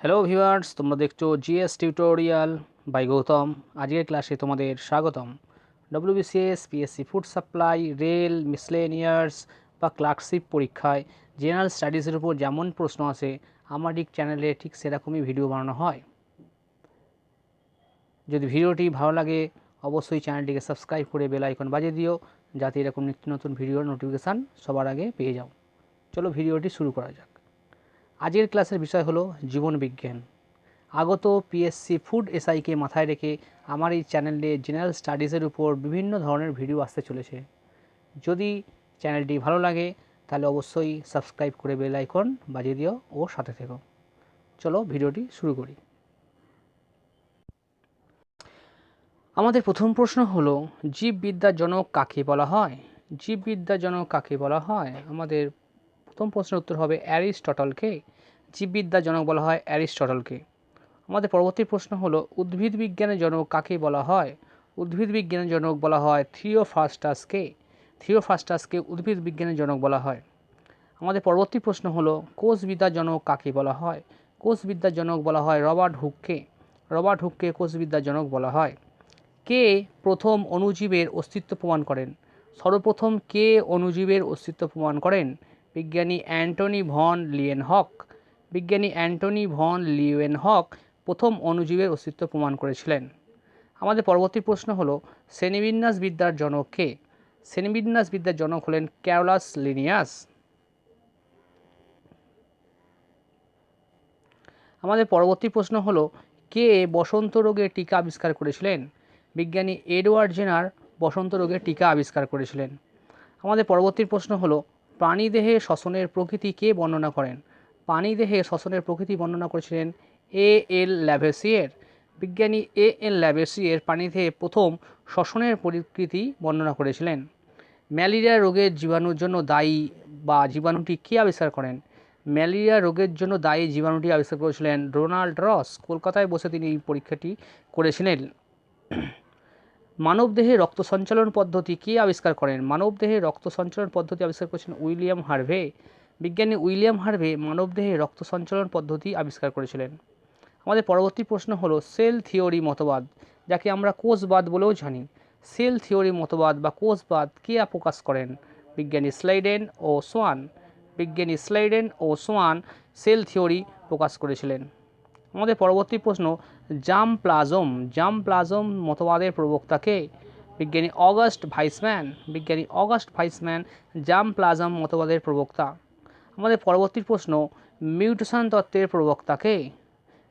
Hello viewers, তোমরা দেখছো GS tutorial by Gautam. আজকের ক্লাসে তোমাদের স্বাগতম। WBCS, PSC food supply, rail, miscellaneous বা ক্লার্কশিপ পরীক্ষায় জেনারেল স্টাডিজের উপর যেমন প্রশ্ন আসে আমার ঠিক চ্যানেলে ঠিক সেরকমই ভিডিও বানানো হয়। যদি ভিডিওটি ভালো লাগে অবশ্যই চ্যানেলটিকে সাবস্ক্রাইব করে বেল আইকন বাজিয়ে দিও, যাতে এরকম নিত্য নতুন ভিডিওর নোটিফিকেশান সবার আগে পেয়ে যাও। চলো ভিডিওটি শুরু করা যাক। আজকের ক্লাসের বিষয় হলো জীবন বিজ্ঞান। আগত পিএসসি ফুড এসআইকে মাথায় রেখে আমার এই চ্যানেলে জেনারেল স্টাডিজের উপর বিভিন্ন ধরনের ভিডিও আসতে চলেছে। যদি চ্যানেলটি ভালো লাগে তাহলে অবশ্যই সাবস্ক্রাইব করে বেল আইকন বাজিয়ে দিও ও সাথে থেকো। চলো ভিডিওটি শুরু করি। আমাদের প্রথম প্রশ্ন হলো, জীববিদ্যার জনক কাকে বলা হয়? জীববিদ্যার জনক কাকে বলা হয়? আমাদের প্রথম প্রশ্নের উত্তর হবে অ্যারিস্টটলকে। জীববিদ্যার জনক বলা হয় অ্যারিস্টটলকে। আমাদের পরবর্তী প্রশ্ন হলো, উদ্ভিদ বিজ্ঞানের জনক কাকে বলা হয়? উদ্ভিদ বিজ্ঞানের জনক বলা হয় থিওফ্রাস্টাসকে। থিওফ্রাস্টাসকে উদ্ভিদ বিজ্ঞানের জনক বলা হয়। আমাদের পরবর্তী প্রশ্ন হলো, কোষবিদ্যার জনক কাকে বলা হয়? কোষবিদ্যার জনক বলা হয় রবার্ট হুককে। রবার্ট হুককে কোষবিদ্যার জনক বলা হয়। কে প্রথম অণুজীবের অস্তিত্ব প্রমাণ করেন? সর্বপ্রথম কে অণুজীবের অস্তিত্ব প্রমাণ করেন? বিজ্ঞানী অ্যান্টনি ভন লিয়েনহক। বিজ্ঞানী অ্যান্টনি ভন লিয়েনহক প্রথম অণুজীবের অস্তিত্ব প্রমাণ করেছিলেন। আমাদের পরবর্তী প্রশ্ন হলো, শ্রেণীবিন্যাস বিদ্যার জনক কে? শ্রেণীবিন্যাস বিদ্যার জনক হলেন ক্যারোলাস লিনিয়াস। আমাদের পরবর্তী প্রশ্ন হলো, কে বসন্ত রোগের টিকা আবিষ্কার করেছিলেন? বিজ্ঞানী এডওয়ার্ড জেনার বসন্ত রোগের টিকা আবিষ্কার করেছিলেন। আমাদের পরবর্তী প্রশ্ন হলো, প্রাণীদেহে শ্বসনের প্রকৃতি কে বর্ণনা করেন? প্রাণীদেহে শ্বসনের প্রকৃতি বর্ণনা করেছিলেন এ.এল. ল্যাভেসিয়ের। বিজ্ঞানী এ.এল. ল্যাভেসিয়ের প্রাণীদেহে প্রথম শ্বসনের প্রকৃতি বর্ণনা করেছিলেন। ম্যালেরিয়া রোগের জীবাণুর জন্য দায়ী বা জীবাণুটি কে আবিষ্কার করেন? ম্যালেরিয়া রোগের জন্য দায়ী জীবাণুটি আবিষ্কার করেছিলেন রোনাল্ড রস। কলকাতায় বসে তিনি এই পরীক্ষাটি করেছিলেন। মানবদেহে রক্ত সঞ্চালন পদ্ধতি কে আবিষ্কার করেন? মানবদেহে রক্ত সঞ্চালন পদ্ধতি আবিষ্কার করেছেন উইলিয়াম হার্ভে। বিজ্ঞানী উইলিয়াম হার্ভে মানবদেহে রক্ত সঞ্চালন পদ্ধতি আবিষ্কার করেছিলেন। আমাদের পরবর্তী প্রশ্ন হলো, সেল থিওরি মতবাদ, যাকে আমরা কোষবাদ বলেও জানি। সেল থিওরি মতবাদ বা কোষবাদ কে প্রকাশ করেন? বিজ্ঞানী স্লাইডেন ও সোয়ান। বিজ্ঞানী স্লাইডেন ও সোয়ান সেল থিওরি প্রকাশ করেছিলেন। আমাদের পরবর্তী প্রশ্ন, জাম প্লাজম মতবাদের প্রবক্তা কে? বিজ্ঞানী অগাস্ট ভাইসম্যান। বিজ্ঞানী অগাস্ট ভাইসম্যান জাম প্লাজম মতবাদের প্রবক্তা। আমাদের পরবর্তী প্রশ্ন, মিউটেশন তত্ত্বের প্রবক্তা কে?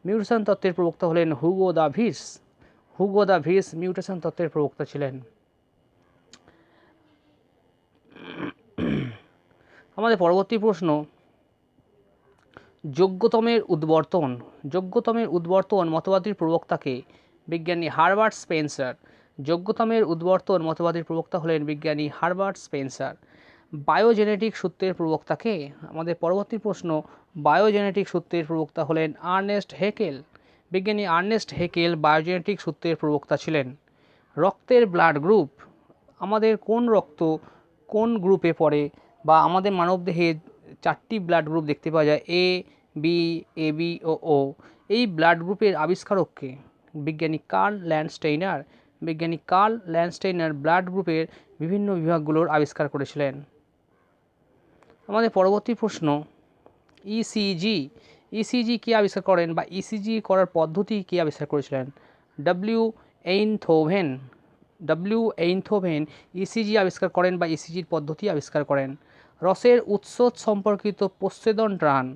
মিউটেশন তত্ত্বের প্রবক্তা হলেন হুগো দা ভিস। হুগো দা ভিস মিউটেশন তত্ত্বের প্রবক্তা ছিলেন। আমাদের পরবর্তী প্রশ্ন, যোগ্যতমের উদ্বর্তন মতবাদীর প্রবক্তা কে? বিজ্ঞানী হারবার্ট স্পেন্সার। যোগ্যতমের উদ্বর্তন মতবাদীর প্রবক্তা হলেন বিজ্ঞানী হারবার্ট স্পেন্সার। বায়োজেনেটিক সূত্রের প্রবক্তা কে? আমাদের পরবর্তী প্রশ্ন, বায়োজেনেটিক সূত্রের প্রবক্তা হলেন আর্নেস্ট হেকেল। বিজ্ঞানী আর্নেস্ট হেকেল বায়োজেনেটিক সূত্রের প্রবক্তা ছিলেন। রক্তের ব্লাড গ্রুপ, আমাদের কোন রক্ত কোন গ্রুপে পড়ে? বা আমাদের মানবদেহে 4টি ব্লাড গ্রুপ দেখতে পাওয়া যায়, এ, বি, এবি ও ও। এই ব্লাড গ্রুপের আবিষ্কারক কে? বিজ্ঞানী কার্ল ল্যান্ডস্টেইনার। বিজ্ঞানী কার্ল ল্যান্ডস্টেইনার ব্লাড গ্রুপের বিভিন্ন বিভাগগুলোর আবিষ্কার করেছিলেন। আমাদের পরবর্তী প্রশ্ন, ইসিজি। ইসিজি কে আবিষ্কার করেন বা ইসিজি করার পদ্ধতি কে আবিষ্কার করেছিলেন? ডব্লিউ এইনথোভেন ইসিজি আবিষ্কার করেন বা ইসিজির পদ্ধতি আবিষ্কার করেন। রসের উৎস সম্পর্কিত প্রচ্ছেদন টান।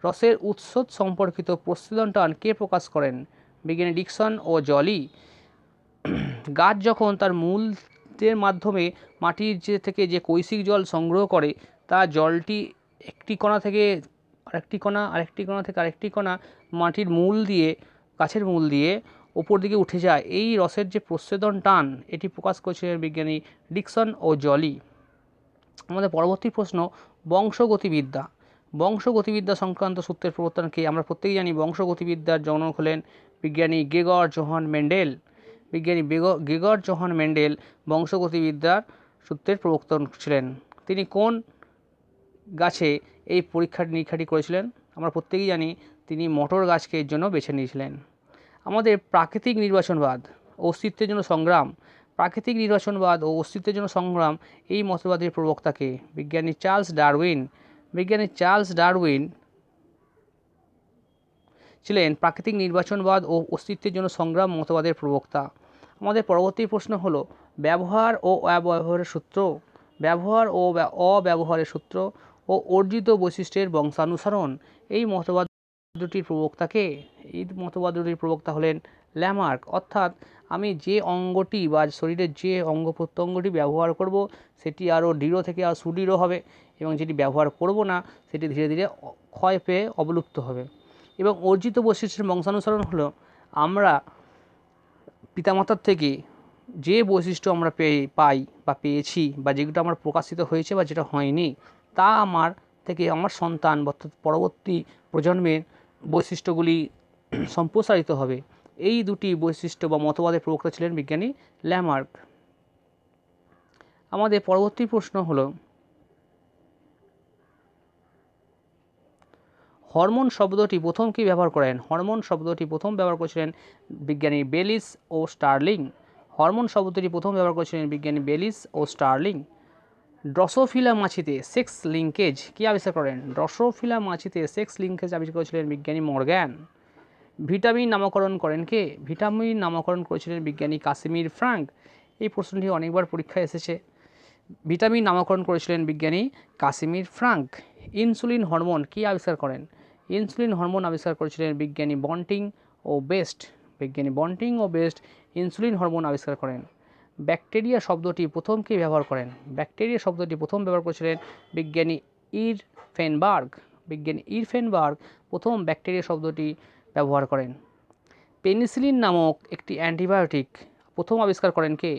রসের উৎস সম্পর্কিত প্রচ্ছেদন টান কে প্রকাশ করেন? বিজ্ঞানী ডিকসন ও জলি। গাছ যখন তার মূলের মাধ্যমে মাটির থেকে যে কৈশিক জল সংগ্রহ করে, তা জলটি একটি কণা থেকে আরেকটি কণা, আরেকটি কণা থেকে আরেকটি কণা মাটির মূল দিয়ে, গাছের মূল দিয়ে ওপর দিকে উঠে যায়। এই রসের যে প্রচ্ছেদন টান, এটি প্রকাশ করেছিলেন বিজ্ঞানী ডিকসন ও জলি। আমাদের পরবর্তী প্রশ্ন, বংশগতিবিদ্যা। বংশগতিবিদ্যা সংক্রান্ত সূত্রের প্রবর্তনকে আমরা প্রত্যেকেই জানি। বংশগতিবিদ্যার জনক হলেন বিজ্ঞানী গ্রেগর জোহান মেন্ডেল। বিজ্ঞানী গ্রেগর জোহান মেন্ডেল বংশগতিবিদ্যার সূত্রের প্রবর্তন ছিলেন। তিনি কোন গাছে এই পরীক্ষা নিরীক্ষাটি করেছিলেন? আমরা প্রত্যেকেই জানি তিনি মটর গাছকে এর জন্য বেছে নিয়েছিলেন। আমাদের প্রাকৃতিক নির্বাচনবাদ অস্তিত্বের জন্য সংগ্রাম, প্রাকৃতিক নির্বাচনবাদ ও অস্তিত্বের জন্য সংগ্রাম এই মতবাদের প্রবক্তাকে বিজ্ঞানী চার্লস ডারউইন। বিজ্ঞানী চার্লস ডারউইন ছিলেন প্রাকৃতিক নির্বাচনবাদ ও অস্তিত্বের জন্য সংগ্রাম মতবাদের প্রবক্তা। আমাদের পরবর্তী প্রশ্ন হলো ব্যবহার ও অব্যবহারের সূত্র, ব্যবহার ও অব্যবহারের সূত্র ও অর্জিত বৈশিষ্ট্যের বংশানুসরণ এই মতবাদ দুটির প্রবক্তাকে। এই মতবাদ দুটির প্রবক্তা হলেন ল্যামার্ক। অর্থাৎ আমি যে অঙ্গটি বা শরীরের যে অঙ্গ প্রত্যঙ্গটি ব্যবহার করব সেটি আরও দৃঢ় থেকে আর সুদৃঢ় হবে, এবং যেটি ব্যবহার করব না সেটি ধীরে ধীরে ক্ষয় পেয়ে অবলুপ্ত হবে। এবং অর্জিত বৈশিষ্ট্যের বংশানুসরণ হলো আমরা পিতামাতার থেকে যে বৈশিষ্ট্য আমরা পাই বা পেয়েছি, বা যেগুলো আমার প্রকাশিত হয়েছে বা যেটা হয়নি, তা আমার থেকে আমার সন্তান বা পরবর্তী প্রজন্মের বৈশিষ্ট্যগুলি সম্প্রসারিত হবে। এই দুটি বৈশিষ্ট্য বা মতবাদের প্রবক্তা ছিলেন বিজ্ঞানী ল্যামার্ক। আমাদের পরবর্তী প্রশ্ন হলো হরমোন শব্দটি প্রথম কি ব্যবহার করেন? হরমোন শব্দটি প্রথম ব্যবহার করেছিলেন বিজ্ঞানী বেলিস ও স্টার্লিং। হরমোন শব্দটি প্রথম ব্যবহার করেছিলেন বিজ্ঞানী বেলিস ও স্টার্লিং। ড্রসোফিলা মাছিতে সেক্স লিঙ্কেজ কি আবিষ্কার করেন? ড্রসোফিলা মাছিতে সেক্স লিঙ্কেজ আবিষ্কার করেছিলেন বিজ্ঞানী মর্গ্যান। ভিটামিন নামকরণ করেন কে? ভিটামিন নামকরণ করেছিলেন বিজ্ঞানী কাসিমির ফ্রাঙ্ক। এই প্রশ্নটি অনেকবার পরীক্ষায় এসেছে। ভিটামিন নামকরণ করেছিলেন বিজ্ঞানী কাসিমির ফ্রাঙ্ক। ইনসুলিন হরমোন কি আবিষ্কার করেন? ইনসুলিন হরমোন আবিষ্কার করেছিলেন বিজ্ঞানী বন্টিং ও বেস্ট। বিজ্ঞানী বন্টিং ও বেস্ট ইনসুলিন হরমোন আবিষ্কার করেন। ব্যাকটেরিয়া শব্দটি প্রথম কে ব্যবহার করেন? ব্যাকটেরিয়া শব্দটি প্রথম ব্যবহার করেছিলেন বিজ্ঞানী ইরফেনবার্গ। বিজ্ঞানী ইরফেনবার্গ প্রথম ব্যাকটেরিয়া শব্দটি ব্যবহার করেন। পেনিসিলিন নামক একটি অ্যান্টিবায়োটিক প্রথম আবিষ্কার করেন কে?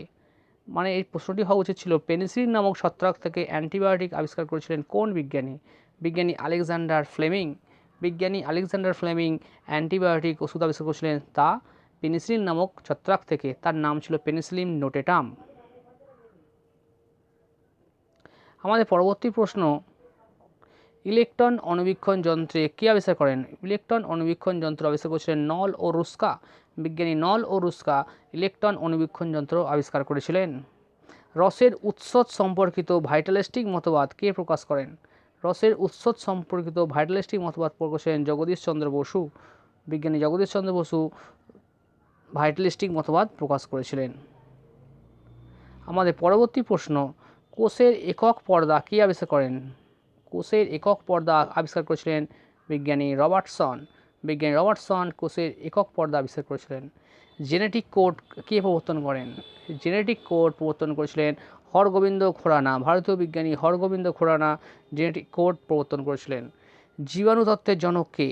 মানে এই প্রশ্নটি হওয়া উচিত ছিল পেনিসিলিন নামক ছত্রাক থেকে অ্যান্টিবায়োটিক আবিষ্কার করেছিলেন কোন বিজ্ঞানী? বিজ্ঞানী আলেকজান্ডার ফ্লেমিং। বিজ্ঞানী আলেকজান্ডার ফ্লেমিং অ্যান্টিবায়োটিক ওষুধ আবিষ্কার করেছিলেন তা পেনিসিলিন নামক ছত্রাক থেকে, তার নাম ছিল পেনিসিলিন নোটেটাম। আমাদের পরবর্তী প্রশ্ন ইলেকট্রন অণুবীক্ষণ যন্ত্রে কি আবিষ্কার করেন? ইলেকট্রন অণুবীক্ষণ যন্ত্র আবিষ্কার করেছিলেন নল ও রুস্কা। বিজ্ঞানী নল ও রুস্কা ইলেকট্রন অণুবীক্ষণ যন্ত্র আবিষ্কার করেছিলেন। রসের উৎস সম্পর্কিত ভাইটালিস্টিক মতবাদ কে প্রকাশ করেন? রসের উৎস সম্পর্কিত ভাইটালিস্টিক মতবাদ প্রকাশ করেন জগদীশ চন্দ্র বসু। বিজ্ঞানী জগদীশ চন্দ্র বসু ভাইটালিস্টিক মতবাদ প্রকাশ করেছিলেন। আমাদের পরবর্তী প্রশ্ন কোষের একক পর্দা কে আবিষ্কার করেন? কোষের একক পর্দা আবিষ্কার করেছিলেন বিজ্ঞানী রবার্টসন। বিজ্ঞানী রবার্টসন কোষের একক পর্দা আবিষ্কার করেছিলেন। জেনেটিক কোড কে প্রবর্তন করেন? জেনেটিক কোড প্রবর্তন করেছিলেন হরগোবিন্দ খুরানা। ভারতীয় বিজ্ঞানী হরগোবিন্দ খুরানা জেনেটিক কোড প্রবর্তন করেছিলেন। জীবাণুতত্ত্বের জনক কে?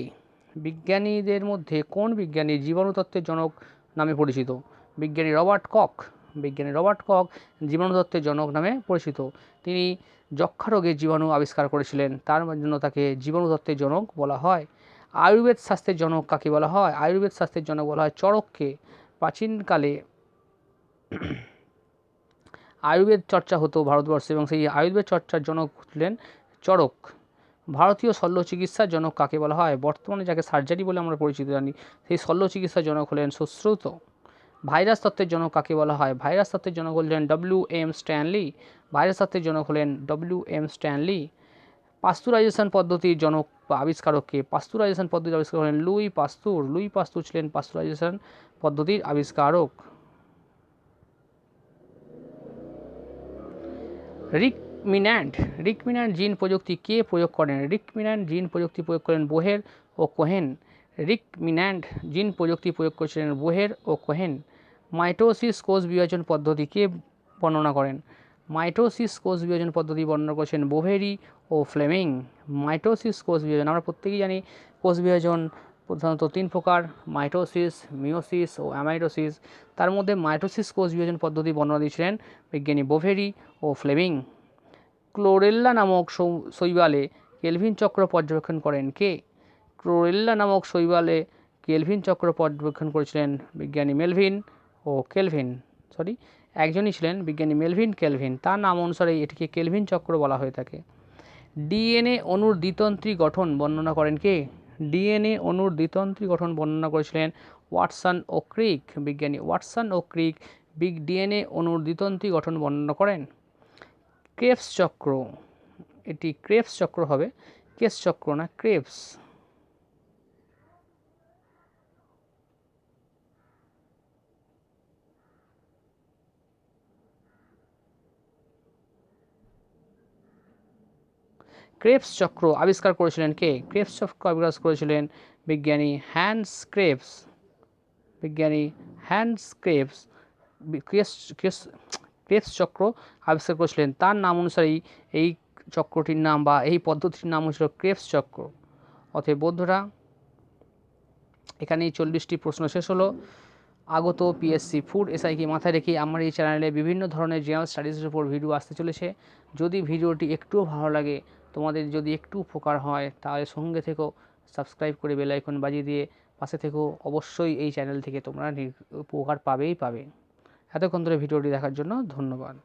বিজ্ঞানীদের মধ্যে কোন বিজ্ঞানী জীবাণুতত্ত্বের জনক নামে পরিচিত? বিজ্ঞানী রবার্ট কক। বিজ্ঞানী রবার্ট কক জীবাণুতত্ত্বের জনক নামে পরিচিত। তিনি যক্ষা রোগের জীবাণু আবিষ্কার করেছিলেন, তার জন্য তাকে জীবাণুতত্ত্বের জনক বলা হয়। আয়ুর্বেদ শাস্ত্রের জনক কাকে বলা হয়? আয়ুর্বেদ শাস্ত্রের জনক বলা হয় চরককে। প্রাচীনকালে আয়ুর্বেদ চর্চা হতো ভারতবর্ষে, এবং সেই আয়ুর্বেদ চর্চার জনক হলেন চরক। ভারতীয় শল্য চিকিৎসার জনক কাকে বলা হয়? বর্তমানে যাকে সার্জারি বলে আমরা পরিচিত জানি, সেই শল্য চিকিৎসার জনক হলেন সুশ্রুত। ভাইরাস তত্ত্বের জনক কাকে বলা হয়? ভাইরাস তত্ত্বের জনক হলেন WM স্ট্যানলি। ভাইরাস তত্ত্বের জনক হলেন WM স্ট্যানলি। পাস্তুরাইজেশন পদ্ধতির জনক বা আবিষ্কারককে? পাস্তুরাইজেশন পদ্ধতির আবিষ্কার হলেন লুই পাস্তুর। লুই পাস্তুর ছিলেন পাস্তুরাইজেশন পদ্ধতির আবিষ্কারক। রিকমিন্যান্ট জিন প্রযুক্তি কে প্রয়োগ করেন? রিকমিন্যান্ট জিন প্রযুক্তি প্রয়োগ করেন বোহের ও কোহেন। রিকমিন্যান্ট জিন প্রযুক্তি প্রয়োগ করেছিলেন বোহের ও কোহেন। মাইটোসিস কোষ বিভাজন পদ্ধতি কে বর্ণনা করেন? মাইটোসিস কোষ বিভাজন পদ্ধতি বর্ণনা করেছেন বোভেরি ও ফ্লেমিং। মাইটোসিস কোষ বিভাজন আমরা প্রত্যেকেই জানি কোষ বিভাজন প্রধানত 3 প্রকার, মাইটোসিস, মিওসিস ও অ্যামাইটোসিস। তার মধ্যে মাইটোসিস কোষ বিভাজন পদ্ধতি বর্ণনা দিয়েছিলেন বিজ্ঞানী বোভেরি ও ফ্লেমিং। ক্লোরেল্লা নামক শৈবালে কেলভিন চক্র পর্যবেক্ষণ করেন কে? ক্লোরেল্লা নামক শৈবালে কেলভিন চক্র পর্যবেক্ষণ করেছিলেন বিজ্ঞানী মেলভিন ও কেলভিন। একজনই ছিলেন বিজ্ঞানী মেলভিন কেলভিন, তার নাম অনুসারে এটিকে কেলভিন চক্র বলা হয়ে থাকে। ডিএনএ অণুর দ্বিতন্ত্রী গঠন বর্ণনা করেন কে? ডিএনএ অণুর দ্বিতন্ত্রী গঠন বর্ণনা করেছিলেন ওয়াটসন ও ক্রিক। বিজ্ঞানী ওয়াটসন ও ক্রিক ডিএনএ অণুর দ্বিতন্ত্রী গঠন বর্ণনা করেন। ক্রেবস চক্র, এটি ক্রেবস চক্র হবে, কেস চক্র না, ক্রেবস। ক্রেবস চক্র আবিষ্কার করেছিলেন কে? ক্রেবস চক্র আবিষ্কার করেছিলেন বিজ্ঞানী হ্যান্স ক্রেবস। বিজ্ঞানী হ্যান্স ক্রেবস ক্রেবস চক্র আবিষ্কার করেছিলেন। তার নাম অনুসারেই এই চক্রটির নাম বা এই পদ্ধতির নাম হয়েছিল ক্রেবস চক্র। অতএব বন্ধুরা, এখানেই 40টি প্রশ্ন শেষ হলো। আগত পিএসসি ফুড এসআইকে মাথায় রেখে আমার এই চ্যানেলে বিভিন্ন ধরনের জেনারেল স্টাডিজের উপর ভিডিও আসতে চলেছে। যদি ভিডিওটি একটুও ভালো লাগে, তোমাদের যদি একটু উপকার হয়, তাহলে সঙ্গে থেকেও সাবস্ক্রাইব করে বেল আইকন বাজিয়ে দিয়ে পাশে থেকেও অবশ্যই এই চ্যানেল থেকে তোমরা উপকার পাবেই পাবে। এতক্ষণ ধরে ভিডিওটি দেখার জন্য ধন্যবাদ।